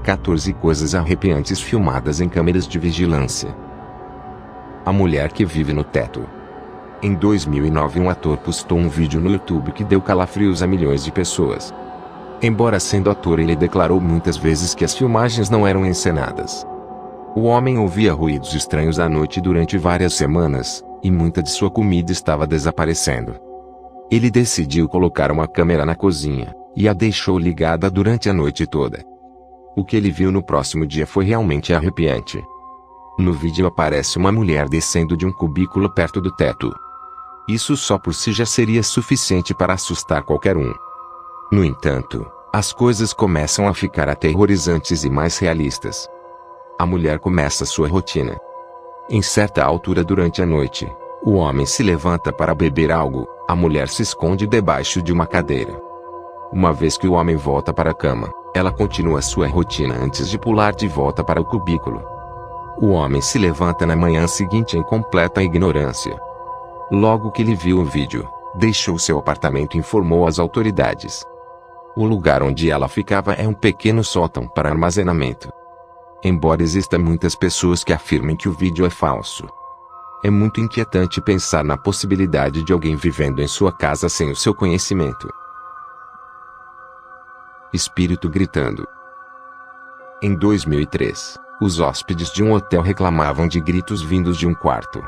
14 coisas arrepiantes filmadas em câmeras de vigilância. A mulher que vive no teto. Em 2009, um ator postou um vídeo no YouTube que deu calafrios a milhões de pessoas. Embora sendo ator, ele declarou muitas vezes que as filmagens não eram encenadas. O homem ouvia ruídos estranhos à noite durante várias semanas, e muita de sua comida estava desaparecendo. Ele decidiu colocar uma câmera na cozinha, e a deixou ligada durante a noite toda. O que ele viu no próximo dia foi realmente arrepiante. No vídeo aparece uma mulher descendo de um cubículo perto do teto. Isso só por si já seria suficiente para assustar qualquer um. No entanto, as coisas começam a ficar aterrorizantes e mais realistas. A mulher começa sua rotina. Em certa altura durante a noite, o homem se levanta para beber algo, a mulher se esconde debaixo de uma cadeira. Uma vez que o homem volta para a cama, ela continua sua rotina antes de pular de volta para o cubículo. O homem se levanta na manhã seguinte em completa ignorância. Logo que ele viu o vídeo, deixou seu apartamento e informou as autoridades. O lugar onde ela ficava é um pequeno sótão para armazenamento. Embora existam muitas pessoas que afirmem que o vídeo é falso, é muito inquietante pensar na possibilidade de alguém vivendo em sua casa sem o seu conhecimento. Espírito gritando. Em 2003, os hóspedes de um hotel reclamavam de gritos vindos de um quarto.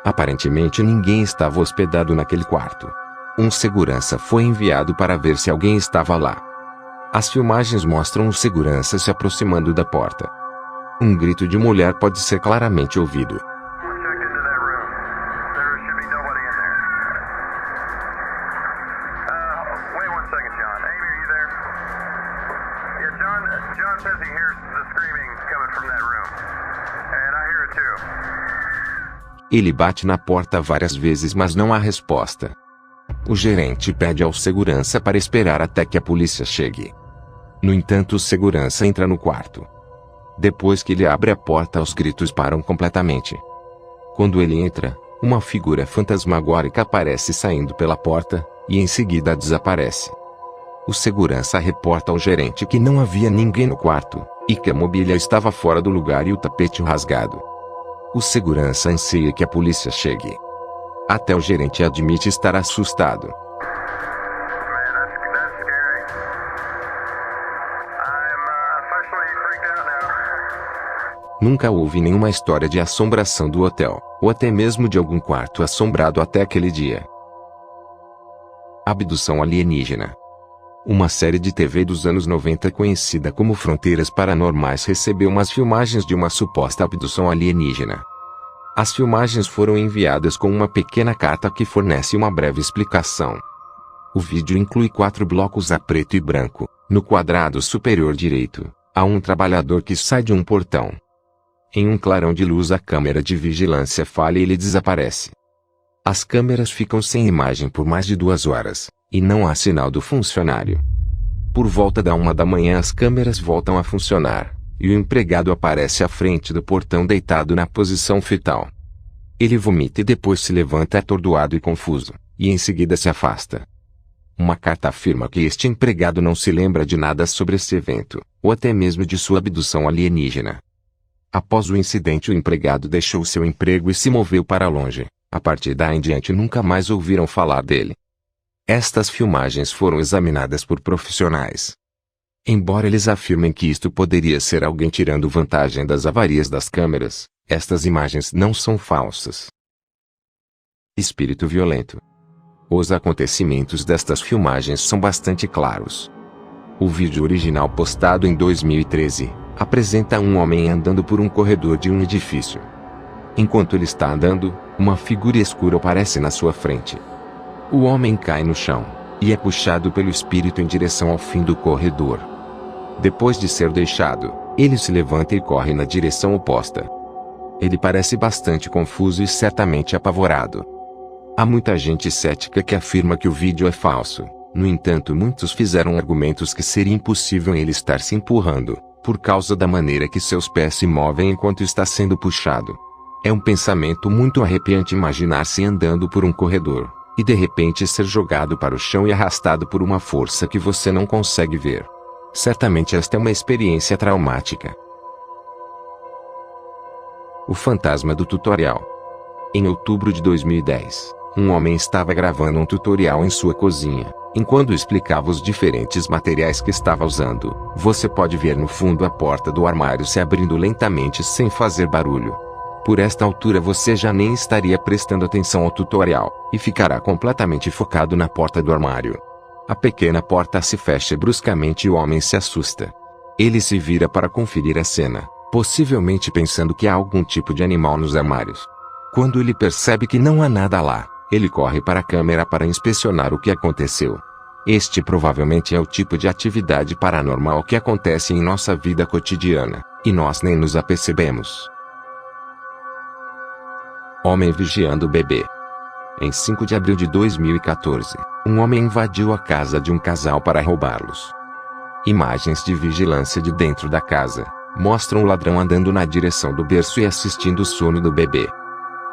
Aparentemente ninguém estava hospedado naquele quarto. Um segurança foi enviado para ver se alguém estava lá. As filmagens mostram o segurança se aproximando da porta. Um grito de mulher pode ser claramente ouvido. Ele bate na porta várias vezes, mas não há resposta. O gerente pede ao segurança para esperar até que a polícia chegue. No entanto, o segurança entra no quarto. Depois que ele abre a porta, os gritos param completamente. Quando ele entra, uma figura fantasmagórica aparece saindo pela porta, e em seguida desaparece. O segurança reporta ao gerente que não havia ninguém no quarto, e que a mobília estava fora do lugar e o tapete rasgado. O segurança anseia que a polícia chegue. Até o gerente admite estar assustado. Nunca houve nenhuma história de assombração do hotel, ou até mesmo de algum quarto assombrado até aquele dia. Abdução alienígena. Uma série de TV dos anos 90 conhecida como Fronteiras Paranormais recebeu umas filmagens de uma suposta abdução alienígena. As filmagens foram enviadas com uma pequena carta que fornece uma breve explicação. O vídeo inclui 4 blocos a preto e branco. No quadrado superior direito, há um trabalhador que sai de um portão. Em um clarão de luz, a câmera de vigilância falha e ele desaparece. As câmeras ficam sem imagem por mais de 2 horas, e não há sinal do funcionário. Por volta da 1 da manhã as câmeras voltam a funcionar, e o empregado aparece à frente do portão deitado na posição fetal. Ele vomita e depois se levanta atordoado e confuso, e em seguida se afasta. Uma carta afirma que este empregado não se lembra de nada sobre esse evento, ou até mesmo de sua abdução alienígena. Após o incidente, o empregado deixou seu emprego e se moveu para longe. A partir daí em diante nunca mais ouviram falar dele. Estas filmagens foram examinadas por profissionais. Embora eles afirmem que isto poderia ser alguém tirando vantagem das avarias das câmeras, estas imagens não são falsas. Espírito violento. Os acontecimentos destas filmagens são bastante claros. O vídeo original postado em 2013 apresenta um homem andando por um corredor de um edifício. Enquanto ele está andando, uma figura escura aparece na sua frente. O homem cai no chão, e é puxado pelo espírito em direção ao fim do corredor. Depois de ser deixado, ele se levanta e corre na direção oposta. Ele parece bastante confuso e certamente apavorado. Há muita gente cética que afirma que o vídeo é falso. No entanto, muitos fizeram argumentos que seria impossível ele estar se empurrando, por causa da maneira que seus pés se movem enquanto está sendo puxado. É um pensamento muito arrepiante imaginar-se andando por um corredor, e de repente ser jogado para o chão e arrastado por uma força que você não consegue ver. Certamente esta é uma experiência traumática. O fantasma do tutorial. Em outubro de 2010, um homem estava gravando um tutorial em sua cozinha. Enquanto explicava os diferentes materiais que estava usando, você pode ver no fundo a porta do armário se abrindo lentamente sem fazer barulho. Por esta altura você já nem estaria prestando atenção ao tutorial, e ficará completamente focado na porta do armário. A pequena porta se fecha bruscamente e o homem se assusta. Ele se vira para conferir a cena, possivelmente pensando que há algum tipo de animal nos armários. Quando ele percebe que não há nada lá, ele corre para a câmera para inspecionar o que aconteceu. Este provavelmente é o tipo de atividade paranormal que acontece em nossa vida cotidiana, e nós nem nos apercebemos. Homem vigiando o bebê. Em 5 de abril de 2014, um homem invadiu a casa de um casal para roubá-los. Imagens de vigilância de dentro da casa mostram o ladrão andando na direção do berço e assistindo o sono do bebê.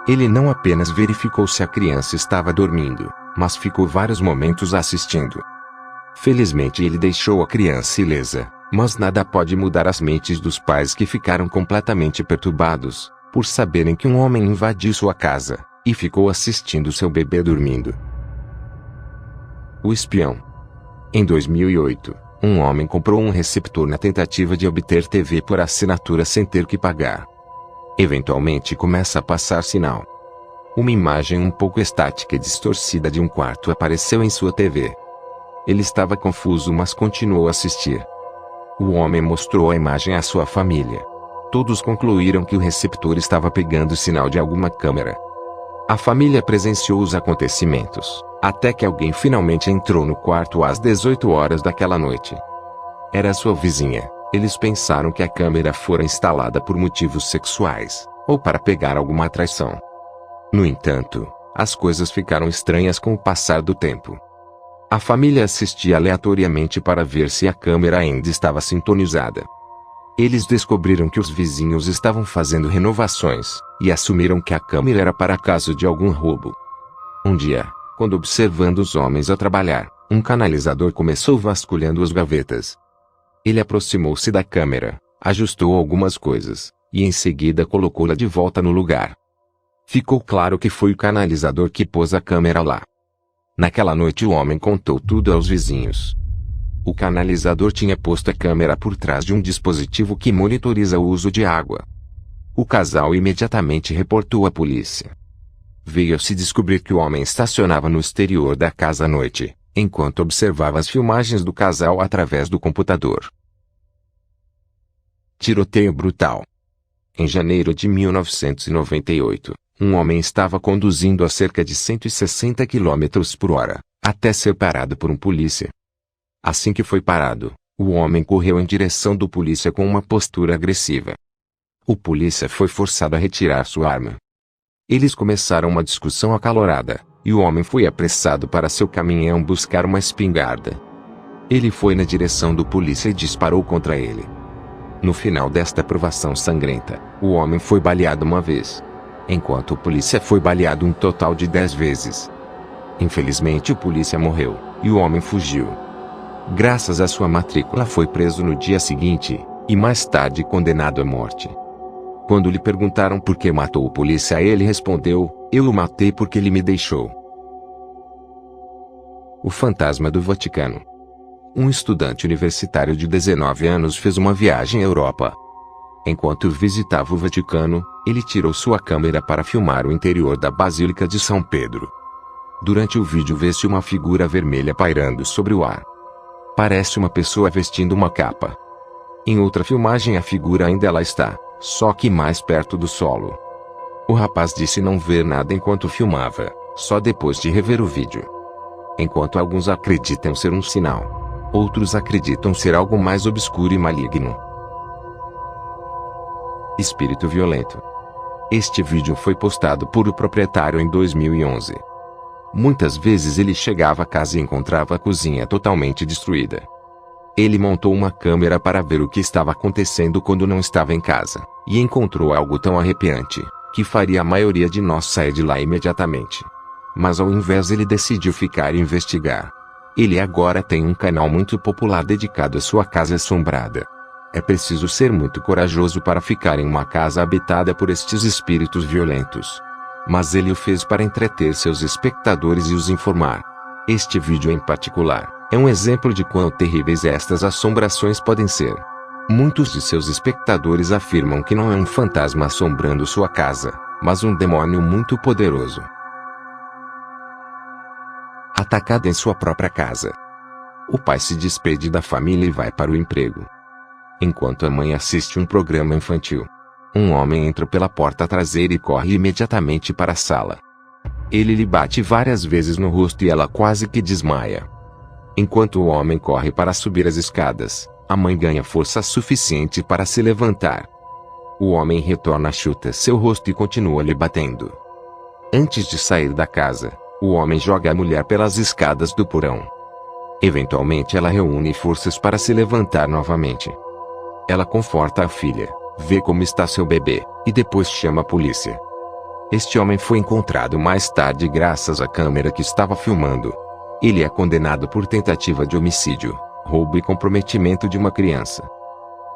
Ele não apenas verificou se a criança estava dormindo, mas ficou vários momentos assistindo. Felizmente ele deixou a criança ilesa, mas nada pode mudar as mentes dos pais que ficaram completamente perturbados, por saberem que um homem invadiu sua casa, e ficou assistindo seu bebê dormindo. O espião. Em 2008, um homem comprou um receptor na tentativa de obter TV por assinatura sem ter que pagar. Eventualmente começa a passar sinal. Uma imagem um pouco estática e distorcida de um quarto apareceu em sua TV. Ele estava confuso, mas continuou a assistir. O homem mostrou a imagem à sua família. Todos concluíram que o receptor estava pegando sinal de alguma câmera. A família presenciou os acontecimentos, até que alguém finalmente entrou no quarto às 18 horas daquela noite. Era sua vizinha. Eles pensaram que a câmera fora instalada por motivos sexuais, ou para pegar alguma atração. No entanto, as coisas ficaram estranhas com o passar do tempo. A família assistia aleatoriamente para ver se a câmera ainda estava sintonizada. Eles descobriram que os vizinhos estavam fazendo renovações, e assumiram que a câmera era para caso de algum roubo. Um dia, quando observando os homens a trabalhar, um canalizador começou vasculhando as gavetas. Ele aproximou-se da câmera, ajustou algumas coisas, e em seguida colocou-la de volta no lugar. Ficou claro que foi o canalizador que pôs a câmera lá. Naquela noite o homem contou tudo aos vizinhos. O canalizador tinha posto a câmera por trás de um dispositivo que monitoriza o uso de água. O casal imediatamente reportou à polícia. Veio-se descobrir que o homem estacionava no exterior da casa à noite, enquanto observava as filmagens do casal através do computador. Tiroteio brutal. Em janeiro de 1998, um homem estava conduzindo a cerca de 160 km por hora, até ser parado por um polícia. Assim que foi parado, o homem correu em direção do polícia com uma postura agressiva. O polícia foi forçado a retirar sua arma. Eles começaram uma discussão acalorada, e o homem foi apressado para seu caminhão buscar uma espingarda. Ele foi na direção do polícia e disparou contra ele. No final desta provação sangrenta, o homem foi baleado uma vez, enquanto o polícia foi baleado um total de 10 vezes. Infelizmente o polícia morreu, e o homem fugiu. Graças à sua matrícula foi preso no dia seguinte, e mais tarde condenado à morte. Quando lhe perguntaram por que matou o polícia, ele respondeu: "Eu o matei porque ele me deixou." O fantasma do Vaticano. Um estudante universitário de 19 anos fez uma viagem à Europa. Enquanto visitava o Vaticano, ele tirou sua câmera para filmar o interior da Basílica de São Pedro. Durante o vídeo vê-se uma figura vermelha pairando sobre o ar. Parece uma pessoa vestindo uma capa. Em outra filmagem a figura ainda lá está, só que mais perto do solo. O rapaz disse não ver nada enquanto filmava, só depois de rever o vídeo. Enquanto alguns acreditam ser um sinal, outros acreditam ser algo mais obscuro e maligno. Espírito violento. Este vídeo foi postado por o proprietário em 2011. Muitas vezes ele chegava à casa e encontrava a cozinha totalmente destruída. Ele montou uma câmera para ver o que estava acontecendo quando não estava em casa, e encontrou algo tão arrepiante, que faria a maioria de nós sair de lá imediatamente. Mas ao invés ele decidiu ficar e investigar. Ele agora tem um canal muito popular dedicado à sua casa assombrada. É preciso ser muito corajoso para ficar em uma casa habitada por estes espíritos violentos. Mas ele o fez para entreter seus espectadores e os informar. Este vídeo em particular é um exemplo de quão terríveis estas assombrações podem ser. Muitos de seus espectadores afirmam que não é um fantasma assombrando sua casa, mas um demônio muito poderoso. Atacado em sua própria casa. O pai se despede da família e vai para o emprego. Enquanto a mãe assiste um programa infantil, um homem entra pela porta traseira e corre imediatamente para a sala. Ele lhe bate várias vezes no rosto e ela quase que desmaia. Enquanto o homem corre para subir as escadas, a mãe ganha força suficiente para se levantar. O homem retorna, chuta seu rosto e continua lhe batendo. Antes de sair da casa, o homem joga a mulher pelas escadas do porão. Eventualmente ela reúne forças para se levantar novamente. Ela conforta a filha, vê como está seu bebê, e depois chama a polícia. Este homem foi encontrado mais tarde graças à câmera que estava filmando. Ele é condenado por tentativa de homicídio, roubo e comprometimento de uma criança.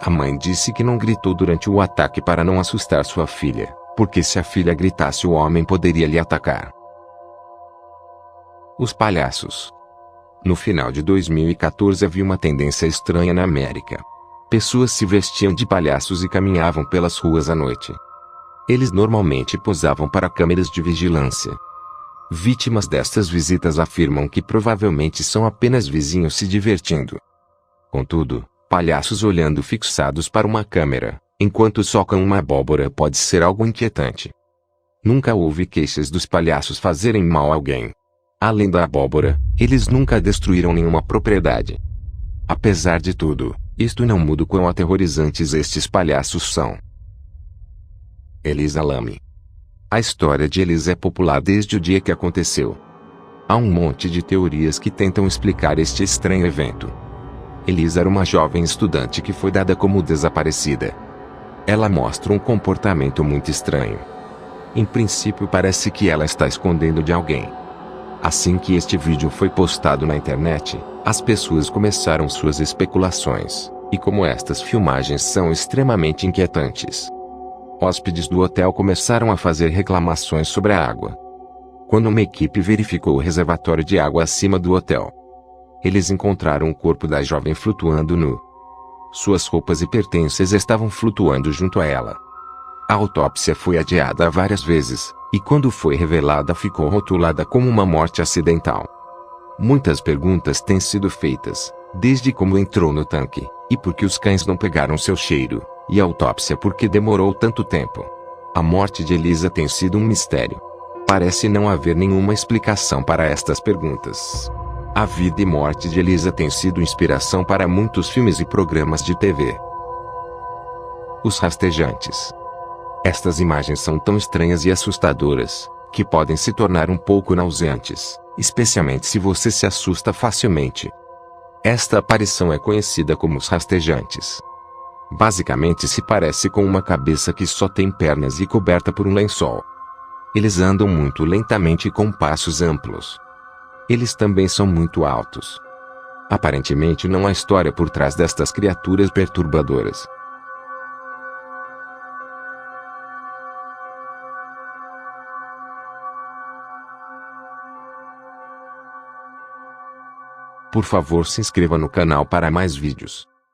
A mãe disse que não gritou durante o ataque para não assustar sua filha, porque se a filha gritasse o homem poderia lhe atacar. Os palhaços. No final de 2014 havia uma tendência estranha na América. Pessoas se vestiam de palhaços e caminhavam pelas ruas à noite. Eles normalmente posavam para câmeras de vigilância. Vítimas destas visitas afirmam que provavelmente são apenas vizinhos se divertindo. Contudo, palhaços olhando fixados para uma câmera, enquanto socam uma abóbora pode ser algo inquietante. Nunca houve queixas dos palhaços fazerem mal a alguém. Além da abóbora, eles nunca destruíram nenhuma propriedade. Apesar de tudo, isto não muda o quão aterrorizantes estes palhaços são. Elisa Lam. A história de Elisa é popular desde o dia que aconteceu. Há um monte de teorias que tentam explicar este estranho evento. Elisa era uma jovem estudante que foi dada como desaparecida. Ela mostra um comportamento muito estranho. Em princípio parece que ela está escondendo de alguém. Assim que este vídeo foi postado na internet, as pessoas começaram suas especulações, e como estas filmagens são extremamente inquietantes, hóspedes do hotel começaram a fazer reclamações sobre a água. Quando uma equipe verificou o reservatório de água acima do hotel, eles encontraram o corpo da jovem flutuando nu. Suas roupas e pertences estavam flutuando junto a ela. A autópsia foi adiada várias vezes, e quando foi revelada ficou rotulada como uma morte acidental. Muitas perguntas têm sido feitas, desde como entrou no tanque, e por que os cães não pegaram seu cheiro, e a autópsia por que demorou tanto tempo. A morte de Elisa tem sido um mistério. Parece não haver nenhuma explicação para estas perguntas. A vida e morte de Elisa tem sido inspiração para muitos filmes e programas de TV. Os rastejantes. Estas imagens são tão estranhas e assustadoras, que podem se tornar um pouco nauseantes, especialmente se você se assusta facilmente. Esta aparição é conhecida como os rastejantes. Basicamente se parece com uma cabeça que só tem pernas e coberta por um lençol. Eles andam muito lentamente e com passos amplos. Eles também são muito altos. Aparentemente não há história por trás destas criaturas perturbadoras. Por favor, se inscreva no canal para mais vídeos.